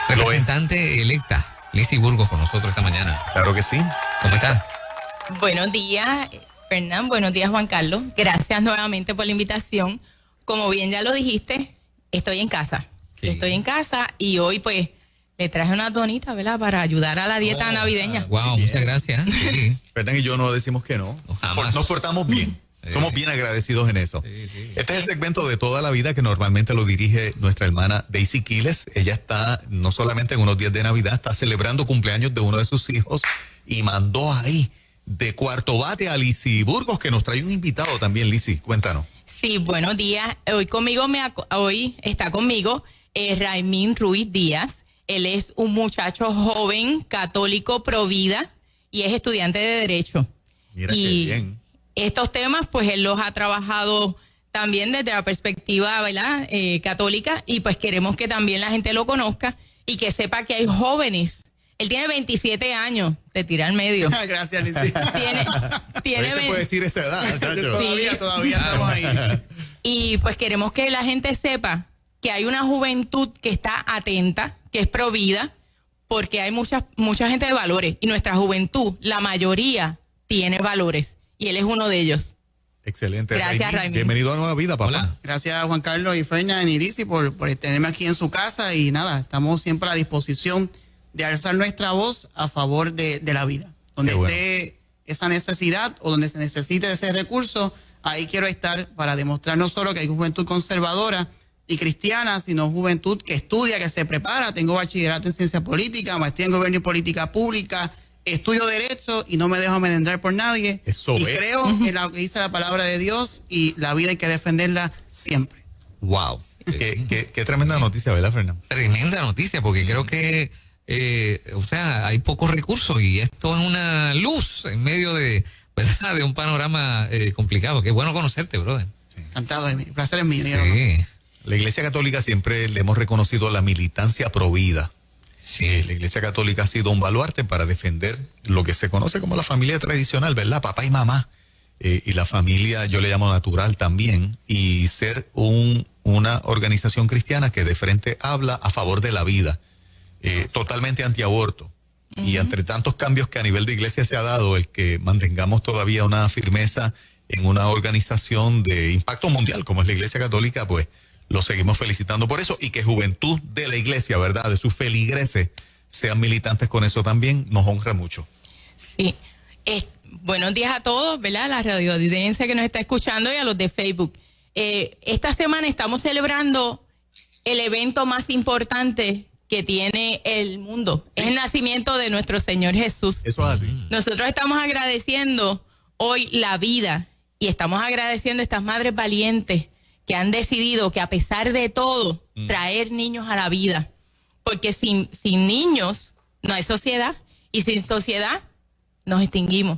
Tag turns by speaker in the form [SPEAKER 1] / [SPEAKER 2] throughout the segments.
[SPEAKER 1] Representante electa, Lizy Burgos, con nosotros esta mañana.
[SPEAKER 2] Claro que sí.
[SPEAKER 1] ¿Cómo está?
[SPEAKER 3] Buenos días, Fernán. Buenos días, Juan Carlos. Gracias nuevamente por la invitación. Como bien ya lo dijiste, estoy en casa. Sí. Estoy en casa y hoy pues le traje una donita, ¿verdad? Para ayudar a la dieta navideña.
[SPEAKER 1] Wow, muchas gracias. Sí.
[SPEAKER 2] Fernán y yo no decimos que no. Nos portamos bien. Somos bien agradecidos en eso. Sí. Este es el segmento de Toda la Vida que normalmente lo dirige nuestra hermana Daisy Quiles. Ella está no solamente en unos días de Navidad, está celebrando cumpleaños de uno de sus hijos y mandó ahí de cuarto bate a Lizy Burgos, que nos trae un invitado también. Lizy, cuéntanos.
[SPEAKER 3] Sí, buenos días. Hoy está conmigo Raimín Ruiz Díaz. Él es un muchacho joven, católico, pro vida y es estudiante de Derecho.
[SPEAKER 2] Mira qué bien.
[SPEAKER 3] Estos temas, pues él los ha trabajado también desde la perspectiva, ¿verdad? Católica, y pues queremos que también la gente lo conozca y que sepa que hay jóvenes. Él tiene 27 años, te tira al medio.
[SPEAKER 4] Gracias, Lizy.
[SPEAKER 2] Tiene se puede decir esa edad,
[SPEAKER 4] todavía estamos ahí.
[SPEAKER 3] Y pues queremos que la gente sepa que hay una juventud que está atenta, que es pro vida, porque hay mucha gente de valores. Y nuestra juventud, la mayoría, tiene valores. Y él es uno de ellos.
[SPEAKER 2] Excelente.
[SPEAKER 3] Gracias, Raimín.
[SPEAKER 2] Bienvenido a Nueva Vida, papá.
[SPEAKER 1] Hola.
[SPEAKER 4] Gracias, Juan Carlos y Fernán y Lizy por tenerme aquí en su casa. Y nada, estamos siempre a disposición de alzar nuestra voz a favor de la vida. Donde esté esa necesidad o donde se necesite ese recurso, ahí quiero estar para demostrar no solo que hay juventud conservadora y cristiana, sino juventud que estudia, que se prepara. Tengo bachillerato en ciencia política, maestría en gobierno y política pública, estudio derecho y no me dejo amedrentar por nadie.
[SPEAKER 2] Eso
[SPEAKER 4] y creo en lo que dice la palabra de Dios y la vida hay que defenderla siempre.
[SPEAKER 2] Wow. Qué tremenda noticia, ¿verdad, Fernando?
[SPEAKER 1] Tremenda noticia, porque creo que hay pocos recursos y esto es una luz en medio de, ¿verdad?, de un panorama complicado. Qué bueno conocerte, brother.
[SPEAKER 4] Sí. Encantado, el placer es mío.
[SPEAKER 1] Sí.
[SPEAKER 2] La Iglesia Católica siempre le hemos reconocido la militancia pro vida.
[SPEAKER 1] Sí.
[SPEAKER 2] La Iglesia Católica ha sido un baluarte para defender lo que se conoce como la familia tradicional, ¿verdad? Papá y mamá. Y la familia, yo le llamo natural también. Y ser una organización cristiana que de frente habla a favor de la vida. Totalmente antiaborto. Y entre tantos cambios que a nivel de iglesia se ha dado, el que mantengamos todavía una firmeza en una organización de impacto mundial como es la Iglesia Católica, pues lo seguimos felicitando por eso, y que juventud de la iglesia, ¿verdad?, de sus feligreses, sean militantes con eso también, nos honra mucho.
[SPEAKER 3] Sí. Buenos días a todos, ¿verdad?, la radioaudiencia que nos está escuchando y a los de Facebook. Esta semana estamos celebrando el evento más importante que tiene el mundo. Sí. Es el nacimiento de nuestro Señor Jesús.
[SPEAKER 2] Eso es así.
[SPEAKER 3] Nosotros estamos agradeciendo hoy la vida y estamos agradeciendo a estas madres valientes que han decidido que a pesar de todo, traer niños a la vida. Porque sin niños no hay sociedad y sin sociedad nos extinguimos.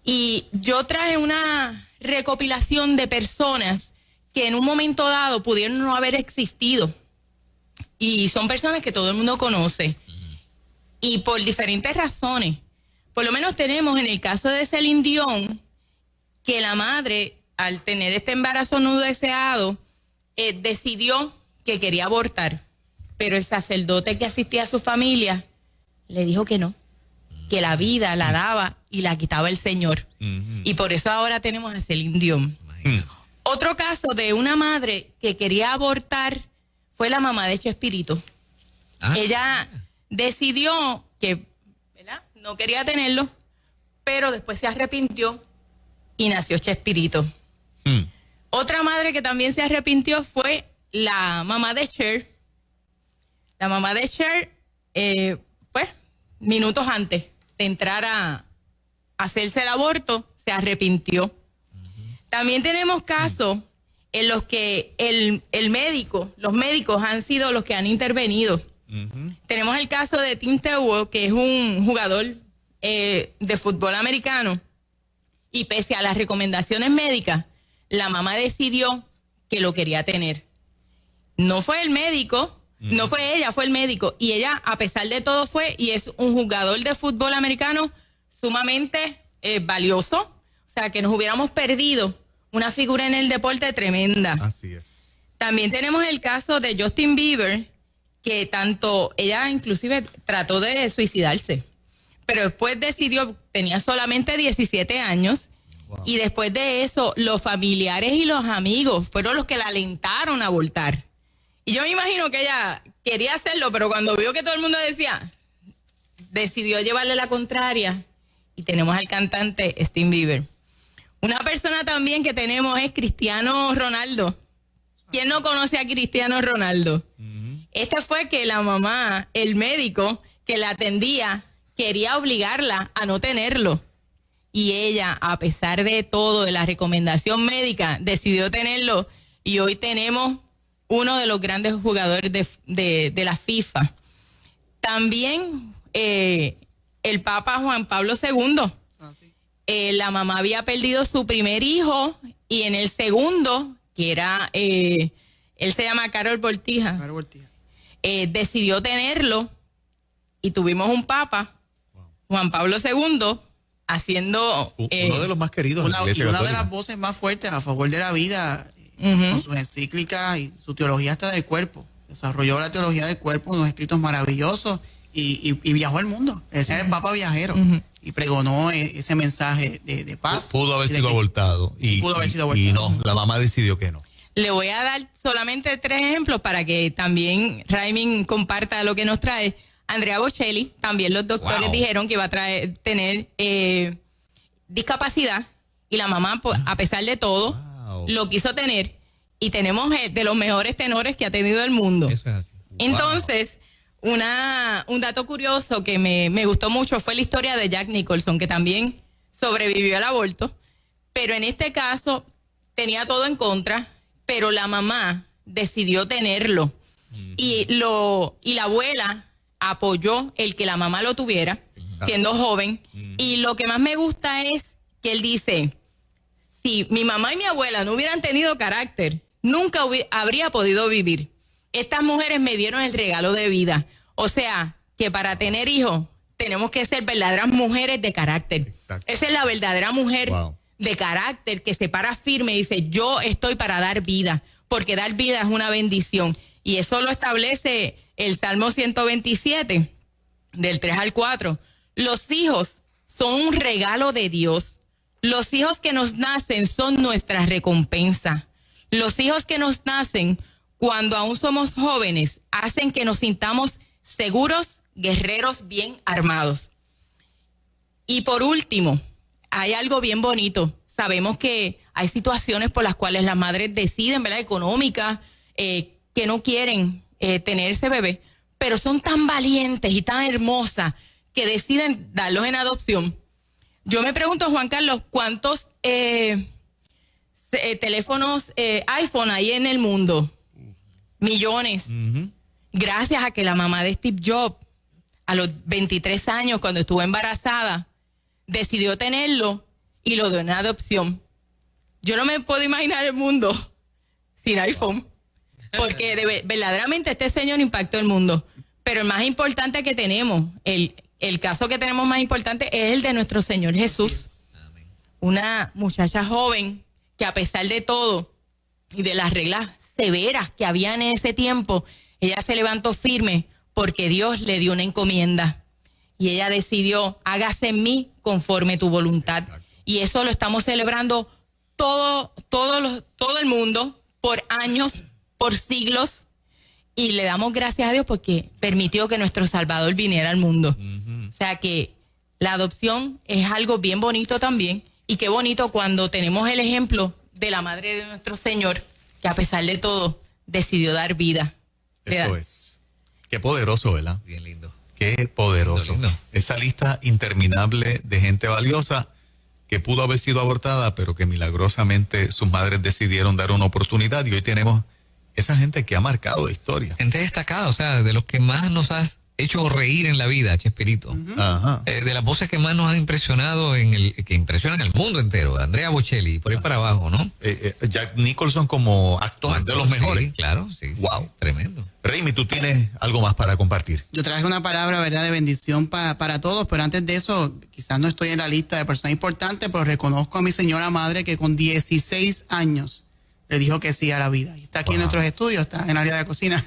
[SPEAKER 3] Y yo traje una recopilación de personas que en un momento dado pudieron no haber existido. Y son personas que todo el mundo conoce. Y por diferentes razones. Por lo menos tenemos en el caso de Celine Dion, que la madre, al tener este embarazo no deseado, decidió que quería abortar. Pero el sacerdote que asistía a su familia le dijo que no, que la vida la daba y la quitaba el Señor. Y por eso ahora tenemos a Celine Dion. Otro caso de una madre que quería abortar fue la mamá de Chespirito. Ella decidió que, ¿verdad?, no quería tenerlo, pero después se arrepintió y nació Chespirito. Otra madre que también se arrepintió fue la mamá de Cher. La mamá de Cher, pues, minutos antes de entrar a hacerse el aborto, se arrepintió. También tenemos casos en los que los médicos han sido los que han intervenido. Tenemos el caso de Tim Tebow, que es un jugador de fútbol americano, y pese a las recomendaciones médicas, la mamá decidió que lo quería tener. No fue el médico, no fue ella, fue el médico. Y ella, a pesar de todo, fue y es un jugador de fútbol americano sumamente valioso. O sea, que nos hubiéramos perdido una figura en el deporte tremenda.
[SPEAKER 2] Así es.
[SPEAKER 3] También tenemos el caso de Justin Bieber, que tanto, ella inclusive trató de suicidarse, pero después decidió, tenía solamente 17 años, y después de eso, los familiares y los amigos fueron los que la alentaron a abortar. Y yo me imagino que ella quería hacerlo, pero cuando vio que todo el mundo decía, decidió llevarle la contraria, y tenemos al cantante Justin Bieber. Una persona también que tenemos es Cristiano Ronaldo. ¿Quién no conoce a Cristiano Ronaldo? Este fue que la mamá, el médico que la atendía, quería obligarla a no tenerlo. Y ella, a pesar de todo, de la recomendación médica, decidió tenerlo. Y hoy tenemos uno de los grandes jugadores de la FIFA. También el Papa Juan Pablo II. La mamá había perdido su primer hijo y en el segundo, que era, él se llama Karol Wojtyła. Decidió tenerlo y tuvimos un Papa, Juan Pablo II, haciendo...
[SPEAKER 2] uno de los más queridos.
[SPEAKER 4] Una de las voces más fuertes a favor de la vida, con sus encíclicas y su teología hasta del cuerpo. Desarrolló la teología del cuerpo, unos escritos maravillosos y viajó al mundo. Ese era el Papa viajero y pregonó ese mensaje de paz.
[SPEAKER 2] Pudo haber sido abortado. Y no, la mamá decidió que no.
[SPEAKER 3] Le voy a dar solamente 3 ejemplos para que también Raimin comparta lo que nos trae. Andrea Bocelli, también los doctores dijeron que iba a tener discapacidad y la mamá, a pesar de todo, lo quiso tener. Y tenemos de los mejores tenores que ha tenido el mundo.
[SPEAKER 1] Eso es así.
[SPEAKER 3] Entonces, un dato curioso que me gustó mucho fue la historia de Jack Nicholson, que también sobrevivió al aborto, pero en este caso tenía todo en contra, pero la mamá decidió tenerlo. Y la abuela apoyó el que la mamá lo tuviera, siendo joven. Y lo que más me gusta es que él dice, si mi mamá y mi abuela no hubieran tenido carácter, nunca habría podido vivir. Estas mujeres me dieron el regalo de vida. O sea, que para tener hijos tenemos que ser verdaderas mujeres de carácter. Exacto. Esa es la verdadera mujer de carácter que se para firme y dice, yo estoy para dar vida, porque dar vida es una bendición. Y eso lo establece el Salmo 127, del 3 al 4. Los hijos son un regalo de Dios. Los hijos que nos nacen son nuestra recompensa. Los hijos que nos nacen cuando aún somos jóvenes hacen que nos sintamos seguros, guerreros bien armados. Y por último, hay algo bien bonito. Sabemos que hay situaciones por las cuales las madres deciden, ¿verdad?, económicas, que no quieren tener ese bebé, pero son tan valientes y tan hermosas que deciden darlos en adopción. Yo me pregunto, Juan Carlos, ¿cuántos teléfonos iPhone hay en el mundo? Millones. Gracias a que la mamá de Steve Jobs, a los 23 años, cuando estuvo embarazada, decidió tenerlo y lo dio en adopción. Yo no me puedo imaginar el mundo sin iPhone, porque verdaderamente este señor impactó el mundo. Pero el más importante que tenemos, el caso que tenemos más importante es el de nuestro Señor Jesús. Amén. Una muchacha joven que, a pesar de todo y de las reglas severas que habían en ese tiempo, ella se levantó firme porque Dios le dio una encomienda. Y ella decidió, hágase en mí conforme tu voluntad. Exacto. Y eso lo estamos celebrando todo el mundo, por años, por siglos. Y le damos gracias a Dios porque permitió que nuestro Salvador viniera al mundo. O sea que la adopción es algo bien bonito también. Y qué bonito cuando tenemos el ejemplo de la madre de nuestro Señor, que a pesar de todo decidió dar vida.
[SPEAKER 2] Eso es. Qué poderoso, ¿verdad?
[SPEAKER 1] Bien lindo.
[SPEAKER 2] Qué poderoso.
[SPEAKER 1] Lindo.
[SPEAKER 2] Esa lista interminable de gente valiosa que pudo haber sido abortada, pero que milagrosamente sus madres decidieron dar una oportunidad. Y hoy tenemos esa gente que ha marcado la historia.
[SPEAKER 1] Gente destacada, o sea, de los que más nos has hecho reír en la vida, Chespirito.
[SPEAKER 2] Ajá.
[SPEAKER 1] De las voces que más nos han impresionado, que impresionan al mundo entero. Andrea Bocelli, por ahí para abajo, ¿no?
[SPEAKER 2] Jack Nicholson como actor de los mejores.
[SPEAKER 1] Sí, claro, sí.
[SPEAKER 2] Wow.
[SPEAKER 1] Sí, tremendo.
[SPEAKER 2] Raimi, tú tienes algo más para compartir.
[SPEAKER 4] Yo traje una palabra, ¿verdad?, de bendición para todos, pero antes de eso, quizás no estoy en la lista de personas importantes, pero reconozco a mi señora madre que con 16 años le dijo que sí a la vida. Y está aquí en nuestros estudios, está en el área de cocina.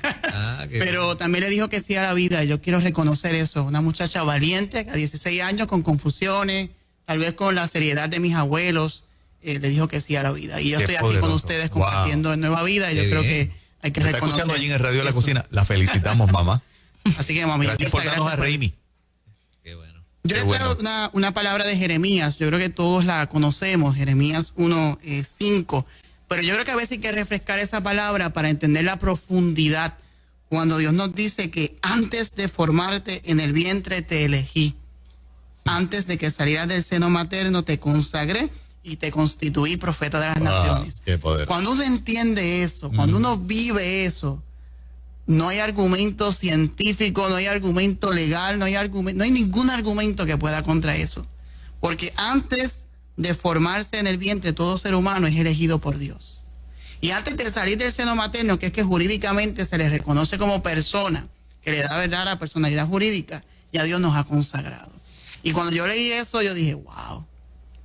[SPEAKER 4] Pero también le dijo que sí a la vida. Yo quiero reconocer eso. Una muchacha valiente, a 16 años, con confusiones, tal vez con la seriedad de mis abuelos, le dijo que sí a la vida. Y yo estoy aquí con ustedes compartiendo en Nueva Vida. Y yo creo que hay que reconocer.
[SPEAKER 2] Está escuchando allí en el radio de la cocina. La felicitamos, mamá.
[SPEAKER 4] Así que, mami,
[SPEAKER 2] gracias por darnos a Raimi.
[SPEAKER 1] Qué bueno.
[SPEAKER 4] Yo les traigo una palabra de Jeremías. Yo creo que todos la conocemos, Jeremías 1:5. Pero yo creo que a veces hay que refrescar esa palabra para entender la profundidad. Cuando Dios nos dice que antes de formarte en el vientre te elegí. Antes de que salieras del seno materno te consagré y te constituí profeta de las naciones.
[SPEAKER 2] Qué poder.
[SPEAKER 4] Cuando uno entiende eso, cuando uno vive eso, no hay argumento científico, no hay argumento legal, no hay ningún argumento que pueda contra eso. Porque antes de formarse en el vientre, todo ser humano es elegido por Dios. Y antes de salir del seno materno, que es que jurídicamente se le reconoce como persona, que le da verdad la personalidad jurídica, ya Dios nos ha consagrado. Y cuando yo leí eso, yo dije, wow,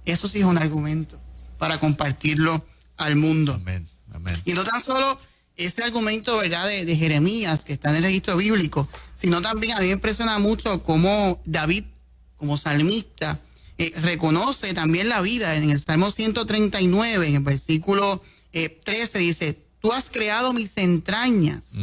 [SPEAKER 4] eso sí es un argumento para compartirlo al mundo.
[SPEAKER 2] Amén, amén.
[SPEAKER 4] Y no tan solo ese argumento, ¿verdad?, de Jeremías, que está en el registro bíblico, sino también a mí me impresiona mucho cómo David, como salmista, reconoce también la vida. En el Salmo 139, en el versículo 13, dice, tú has creado mis entrañas,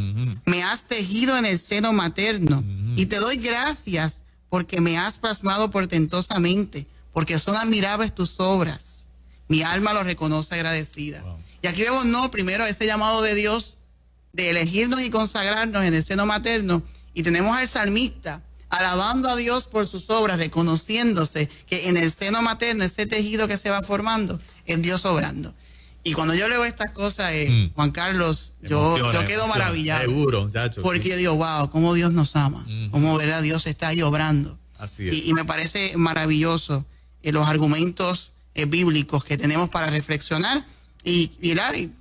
[SPEAKER 4] me has tejido en el seno materno, y te doy gracias porque me has plasmado portentosamente, porque son admirables tus obras. Mi alma lo reconoce agradecida. Wow. Y aquí vemos, primero ese llamado de Dios de elegirnos y consagrarnos en el seno materno, y tenemos al salmista alabando a Dios por sus obras, reconociéndose que en el seno materno, ese tejido que se va formando, es Dios obrando. Y cuando yo leo estas cosas, Juan Carlos, yo quedo maravillado.
[SPEAKER 2] Seguro, chacho,
[SPEAKER 4] porque yo digo, wow, cómo Dios nos ama, cómo, ¿verdad?, Dios está ahí obrando.
[SPEAKER 2] Así es.
[SPEAKER 4] Y me parece maravilloso los argumentos bíblicos que tenemos para reflexionar. Y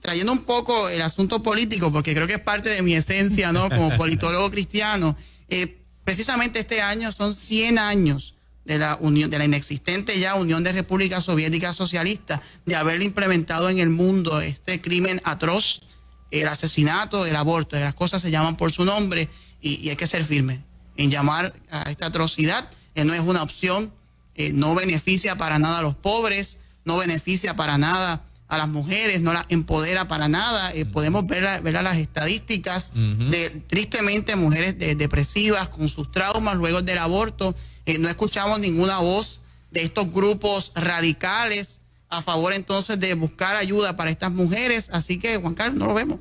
[SPEAKER 4] trayendo un poco el asunto político, porque creo que es parte de mi esencia, ¿no?, como politólogo cristiano. Precisamente este año son 100 años de la unión, de la inexistente ya Unión de Repúblicas Soviéticas Socialistas, de haber implementado en el mundo este crimen atroz, el asesinato, el aborto. Las cosas se llaman por su nombre, y hay que ser firme en llamar a esta atrocidad. No es una opción, no beneficia para nada a los pobres, no beneficia para nada a las mujeres, no las empodera para nada. Podemos ver las estadísticas de, tristemente, mujeres depresivas con sus traumas luego del aborto. No escuchamos ninguna voz de estos grupos radicales a favor entonces de buscar ayuda para estas mujeres. Así que, Juan Carlos, no lo vemos.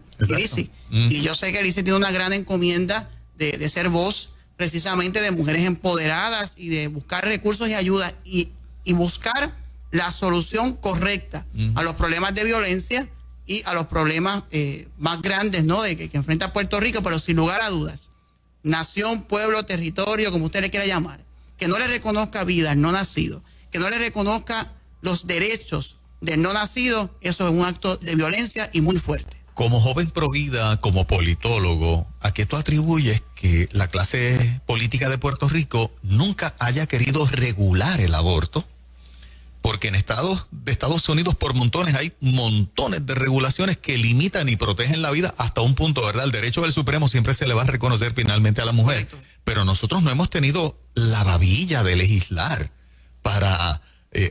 [SPEAKER 4] Y yo sé que Elise tiene una gran encomienda de ser voz precisamente de mujeres empoderadas y de buscar recursos y ayuda y buscar la solución correcta a los problemas de violencia y a los problemas más grandes, ¿no?, de que enfrenta Puerto Rico. Pero sin lugar a dudas, nación, pueblo, territorio, como usted le quiera llamar, que no le reconozca vida al no nacido, que no le reconozca los derechos del no nacido, eso es un acto de violencia y muy fuerte.
[SPEAKER 2] Como joven provida, como politólogo, ¿a qué tú atribuyes que la clase política de Puerto Rico nunca haya querido regular el aborto? Porque en Estados Unidos por montones hay montones de regulaciones que limitan y protegen la vida hasta un punto, ¿verdad? El derecho del Supremo siempre se le va a reconocer finalmente a la mujer. Correcto. Pero nosotros no hemos tenido la babilla de legislar para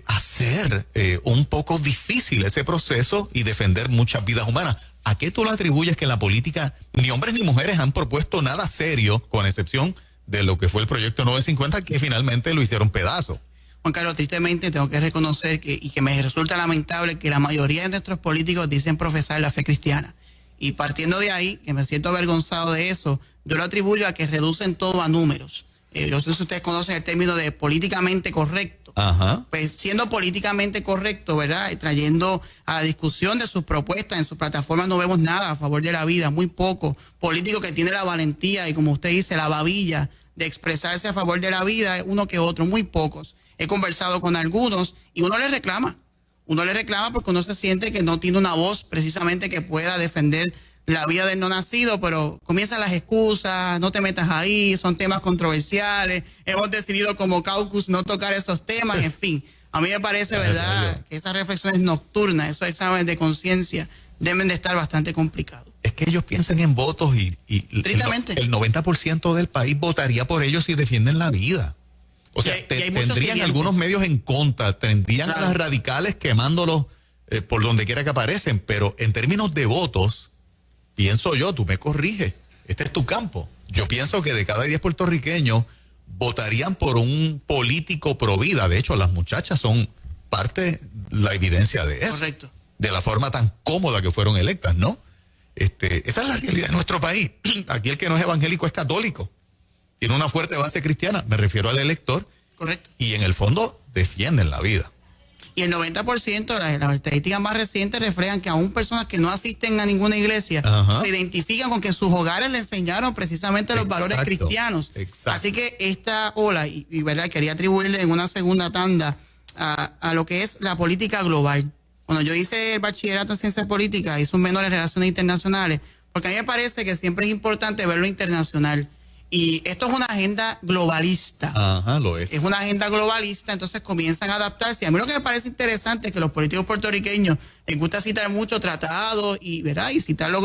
[SPEAKER 2] hacer un poco difícil ese proceso y defender muchas vidas humanas. ¿A qué tú lo atribuyes que en la política ni hombres ni mujeres han propuesto nada serio, con excepción de lo que fue el proyecto 950, que finalmente lo hicieron pedazo?
[SPEAKER 4] Juan Carlos, tristemente tengo que reconocer que me resulta lamentable que la mayoría de nuestros políticos dicen profesar la fe cristiana. Y partiendo de ahí, que me siento avergonzado de eso, yo lo atribuyo a que reducen todo a números. Yo sé si ustedes conocen el término de políticamente correcto.
[SPEAKER 2] Ajá.
[SPEAKER 4] Pues siendo políticamente correcto, ¿verdad?, trayendo a la discusión de sus propuestas en sus plataformas, no vemos nada a favor de la vida, muy poco. Político que tiene la valentía y, como usted dice, la babilla de expresarse a favor de la vida, uno que otro, muy pocos. He conversado con algunos y uno le reclama porque uno se siente que no tiene una voz precisamente que pueda defender la vida del no nacido, pero comienzan las excusas, no te metas ahí, son temas controversiales, hemos decidido como caucus no tocar esos temas, en fin. A mí me parece, ¿verdad?, que esas reflexiones nocturnas, esos exámenes de conciencia, deben de estar bastante complicados.
[SPEAKER 2] Es que ellos piensan en votos y
[SPEAKER 4] Tristemente.
[SPEAKER 2] el 90% del país votaría por ellos si defienden la vida. O sea,
[SPEAKER 4] Y hay muchos
[SPEAKER 2] tendrían
[SPEAKER 4] siguientes.
[SPEAKER 2] algunos medios en contra, tendrían
[SPEAKER 4] Claro.
[SPEAKER 2] a las radicales quemándolos por donde quiera que aparecen, pero en términos de votos, pienso yo, tú me corriges, este es tu campo. Yo pienso que de cada 10 puertorriqueños votarían por un político pro vida. De hecho, las muchachas son parte, la evidencia de eso.
[SPEAKER 4] Correcto.
[SPEAKER 2] De la forma tan cómoda que fueron electas, ¿no? Esa es la realidad de nuestro país. Aquí el que no es evangélico es católico. Tiene una fuerte base cristiana, me refiero al elector,
[SPEAKER 4] Correcto.
[SPEAKER 2] y en el fondo defienden la vida.
[SPEAKER 4] Y el 90%, las estadísticas más recientes reflejan que aún personas que no asisten a ninguna iglesia
[SPEAKER 2] Ajá.
[SPEAKER 4] se identifican con que sus hogares le enseñaron precisamente los valores
[SPEAKER 2] Exacto,
[SPEAKER 4] cristianos.
[SPEAKER 2] exacto.
[SPEAKER 4] Así que esta ola, y verdad, quería atribuirle en una segunda tanda a lo que es la política global. Cuando yo hice el bachillerato en ciencias políticas, hice un menor en relaciones internacionales, porque a mí me parece que siempre es importante ver lo internacional. Y esto es una agenda globalista.
[SPEAKER 2] Ajá, lo es.
[SPEAKER 4] Es una agenda globalista, entonces comienzan a adaptarse. A mí lo que me parece interesante es que los políticos puertorriqueños les gusta citar mucho tratados y, ¿verdad? Y citar lo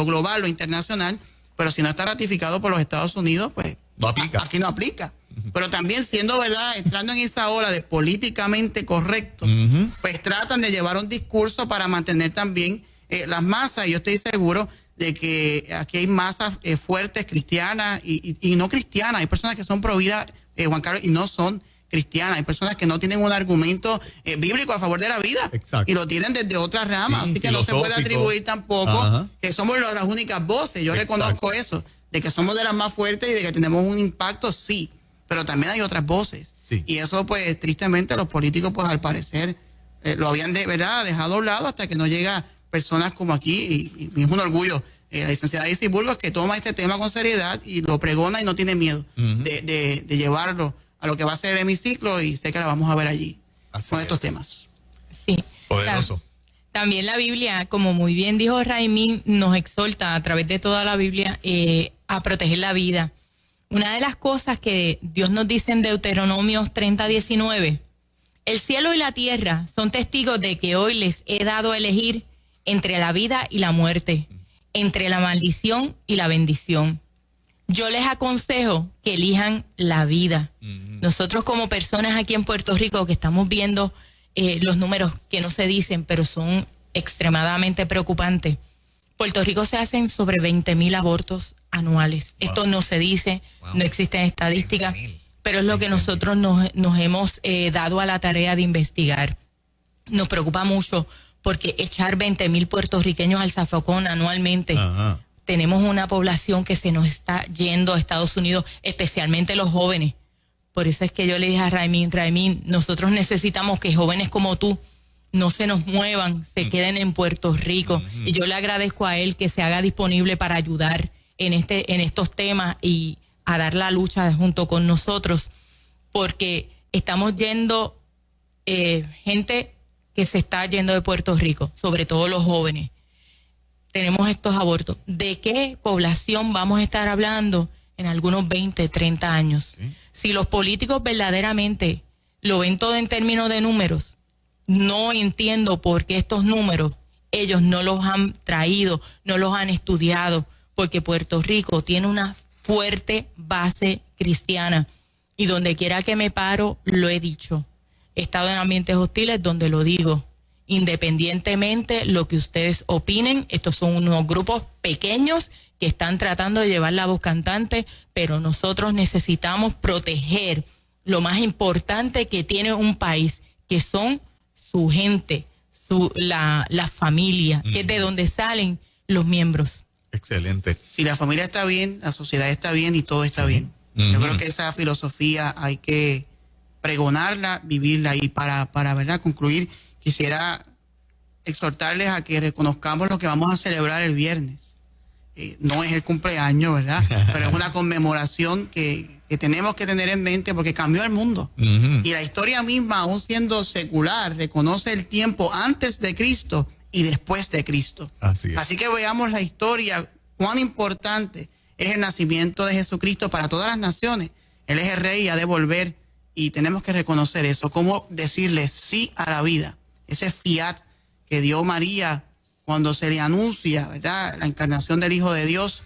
[SPEAKER 4] global, lo internacional, pero si no está ratificado por los Estados Unidos, pues
[SPEAKER 2] No aplica.
[SPEAKER 4] aquí no aplica. Pero también siendo verdad, entrando en esa ola de políticamente correctos,
[SPEAKER 2] Ujú.
[SPEAKER 4] pues tratan de llevar un discurso para mantener también las masas. Y yo estoy seguro de que aquí hay masas fuertes cristianas y no cristianas. Hay personas que son pro vida, Juan Carlos, y no son cristianas. Hay personas que no tienen un argumento bíblico a favor de la vida.
[SPEAKER 2] Exacto.
[SPEAKER 4] Y lo tienen desde otras ramas.
[SPEAKER 2] Sí,
[SPEAKER 4] así que no se puede
[SPEAKER 2] filosófico.
[SPEAKER 4] atribuir tampoco
[SPEAKER 2] Ajá.
[SPEAKER 4] que somos las únicas voces. Yo
[SPEAKER 2] Exacto.
[SPEAKER 4] reconozco eso, de que somos de las más fuertes y de que tenemos un impacto, sí. Pero también hay otras voces.
[SPEAKER 2] Sí.
[SPEAKER 4] Y eso, pues, tristemente, los políticos, pues, al parecer, lo habían ¿verdad? Dejado a un lado hasta que no llega personas como aquí. Y es un orgullo. La licenciada Isis Burgos, que toma este tema con seriedad y lo pregona y no tiene miedo
[SPEAKER 2] Ujú.
[SPEAKER 4] de llevarlo a lo que va a ser el hemiciclo, y sé que la vamos a ver allí
[SPEAKER 2] Así
[SPEAKER 4] con
[SPEAKER 2] es.
[SPEAKER 4] estos temas.
[SPEAKER 3] Sí.
[SPEAKER 2] Poderoso.
[SPEAKER 3] También la Biblia, como muy bien dijo Raimín, nos exhorta a través de toda la Biblia a proteger la vida. Una de las cosas que Dios nos dice en Deuteronomio 30:19, el cielo y la tierra son testigos de que hoy les he dado a elegir entre la vida y la muerte, entre la maldición y la bendición. Yo les aconsejo que elijan la vida. Nosotros como personas aquí en Puerto Rico que estamos viendo los números que no se dicen, pero son extremadamente preocupantes. Puerto Rico se hacen sobre 20,000 abortos anuales.
[SPEAKER 2] Wow.
[SPEAKER 3] Esto no se dice,
[SPEAKER 1] Wow.
[SPEAKER 3] no existen estadísticas,
[SPEAKER 1] 20,000.
[SPEAKER 3] pero es lo que nosotros nos hemos dado a la tarea de investigar. Nos preocupa mucho porque echar 20,000 puertorriqueños al zafacón anualmente.
[SPEAKER 2] Ajá.
[SPEAKER 3] Tenemos una población que se nos está yendo a Estados Unidos, especialmente los jóvenes. Por eso es que yo le dije a Raimín, nosotros necesitamos que jóvenes como tú no se nos muevan, se queden en Puerto Rico. Y yo le agradezco a él que se haga disponible para ayudar en estos temas y a dar la lucha junto con nosotros, porque estamos yendo gente que se está yendo de Puerto Rico, sobre todo los jóvenes. Tenemos estos abortos. ¿De qué población vamos a estar hablando en algunos 20, 30 años?
[SPEAKER 2] Sí.
[SPEAKER 3] Si los políticos verdaderamente lo ven todo en términos de números, no entiendo por qué estos números ellos no los han traído, no los han estudiado, porque Puerto Rico tiene una fuerte base cristiana y donde quiera que me paro, lo he dicho. He estado en ambientes hostiles donde lo digo. Independientemente lo que ustedes opinen, estos son unos grupos pequeños que están tratando de llevar la voz cantante, pero nosotros necesitamos proteger lo más importante que tiene un país, que son su gente, la familia, que es de donde salen los miembros.
[SPEAKER 2] Excelente.
[SPEAKER 4] Si la familia está bien, la sociedad está bien y todo está bien. Yo
[SPEAKER 2] Ujú.
[SPEAKER 4] creo que esa filosofía hay que pregonarla, vivirla. Y para ¿verdad? Concluir, quisiera exhortarles a que reconozcamos lo que vamos a celebrar el viernes. No es el cumpleaños, ¿verdad? Pero es una conmemoración que tenemos que tener en mente porque cambió el mundo.
[SPEAKER 2] Ujú.
[SPEAKER 4] Y la historia misma, aún siendo secular, reconoce el tiempo antes de Cristo y después de Cristo.
[SPEAKER 2] Así es.
[SPEAKER 4] Así que veamos la historia, cuán importante es el nacimiento de Jesucristo para todas las naciones. Él es el rey y ha de volver, y tenemos que reconocer eso. Cómo decirle sí a la vida. Ese fiat que dio María cuando se le anuncia, ¿verdad?, la encarnación del Hijo de Dios,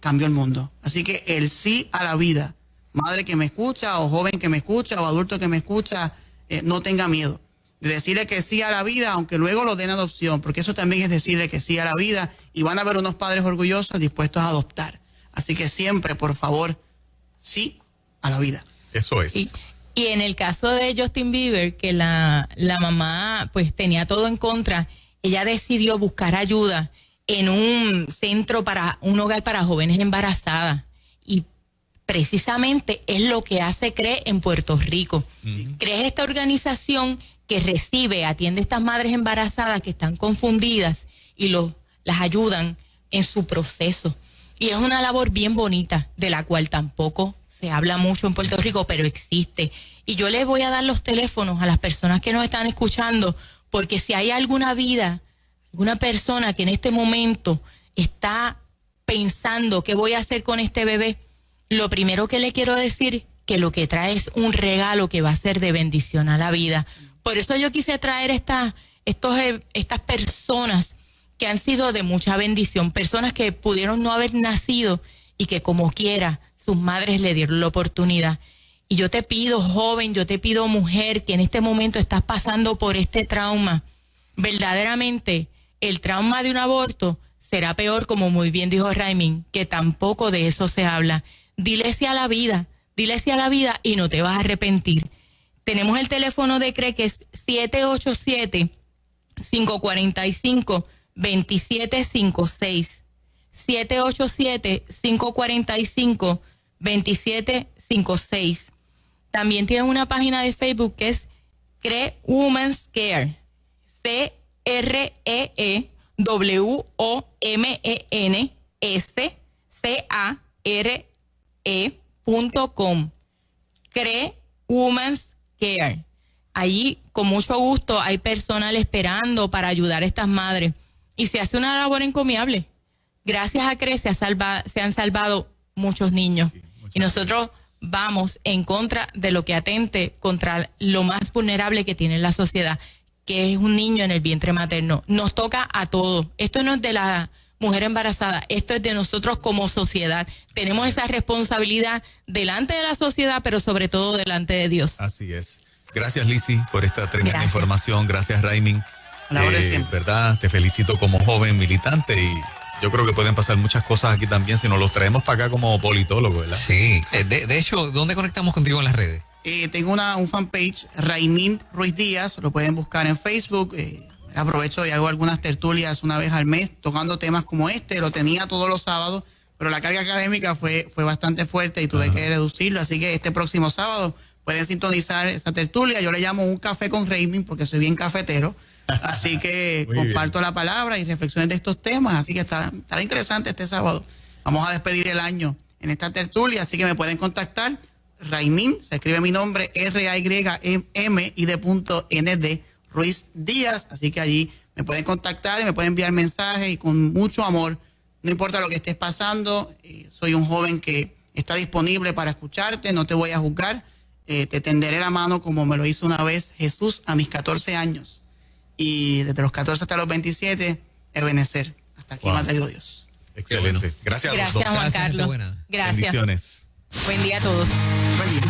[SPEAKER 4] cambió el mundo. Así que el sí a la vida, madre que me escucha, o joven que me escucha, o adulto que me escucha, no tenga miedo de decirle que sí a la vida, aunque luego lo den adopción, porque eso también es decirle que sí a la vida, y van a haber unos padres orgullosos dispuestos a adoptar. Así que siempre, por favor, sí a la vida.
[SPEAKER 2] Eso es.
[SPEAKER 3] Y en el caso de Justin Bieber, que la mamá pues tenía todo en contra, ella decidió buscar ayuda en un un hogar para jóvenes embarazadas. Y precisamente es lo que hace CRE en Puerto Rico. CRE es esta organización que atiende a estas madres embarazadas que están confundidas y las ayudan en su proceso. Y es una labor bien bonita, de la cual tampoco se habla mucho en Puerto Rico, pero existe. Y yo les voy a dar los teléfonos a las personas que nos están escuchando, porque si hay alguna persona que en este momento está pensando qué voy a hacer con este bebé, lo primero que le quiero decir que lo que trae es un regalo que va a ser de bendición a la vida. Por eso yo quise traer estas personas que han sido de mucha bendición, personas que pudieron no haber nacido y que como quiera sus madres le dieron la oportunidad. Y yo te pido, joven, yo te pido, mujer, que en este momento estás pasando por este trauma. Verdaderamente, el trauma de un aborto será peor, como muy bien dijo Raimin, que tampoco de eso se habla. Dile sí a la vida y no te vas a arrepentir. Tenemos el teléfono de CRE, que es 787-545-2756. 787-545-2756. También tienen una página de Facebook que es CRE Women's Care. CREWOMENSCARE.com. CRE Women's Care. Allí, con mucho gusto, hay personal esperando para ayudar a estas madres. Y se hace una labor encomiable. Gracias a CRE se han salvado muchos niños. Sí, y nosotros vamos en contra de lo que atente contra lo más vulnerable que tiene la sociedad, que es un niño en el vientre materno. Nos toca a todos. Esto no es de la mujer embarazada, esto es de nosotros como sociedad. Tenemos esa responsabilidad delante de la sociedad, pero sobre todo delante de Dios.
[SPEAKER 2] Así es. Gracias, Lizzy, por esta tremenda información. Gracias, Raimin. ¿Verdad? Te felicito como joven militante y yo creo que pueden pasar muchas cosas aquí también si nos los traemos para acá como politólogo, ¿verdad?
[SPEAKER 1] Sí. De hecho, ¿dónde conectamos contigo en las redes?
[SPEAKER 4] Tengo un fanpage, Raimin Ruiz Díaz, lo pueden buscar en Facebook. Aprovecho y hago algunas tertulias una vez al mes tocando temas como este. Lo tenía todos los sábados, pero la carga académica fue bastante fuerte y tuve que reducirlo. Así que este próximo sábado pueden sintonizar esa tertulia. Yo le llamo un café con Raimin porque soy bien cafetero. Así que comparto la palabra y reflexiones de estos temas. Así que estará interesante este sábado. Vamos a despedir el año en esta tertulia, así que me pueden contactar. Raimin, se escribe mi nombre, RAYM-ID.ND, Ruiz Díaz. Así que allí me pueden contactar y me pueden enviar mensajes y con mucho amor. No importa lo que estés pasando, soy un joven que está disponible para escucharte, no te voy a juzgar. Te tenderé la mano como me lo hizo una vez Jesús a mis 14 años. Y desde los 14 hasta los 27, Ebenecer. Hasta aquí me ha traído Dios.
[SPEAKER 2] Excelente. Gracias,
[SPEAKER 3] Juan Carlos. Gracias.
[SPEAKER 2] Bendiciones.
[SPEAKER 3] Buen día a todos.
[SPEAKER 4] Buen día.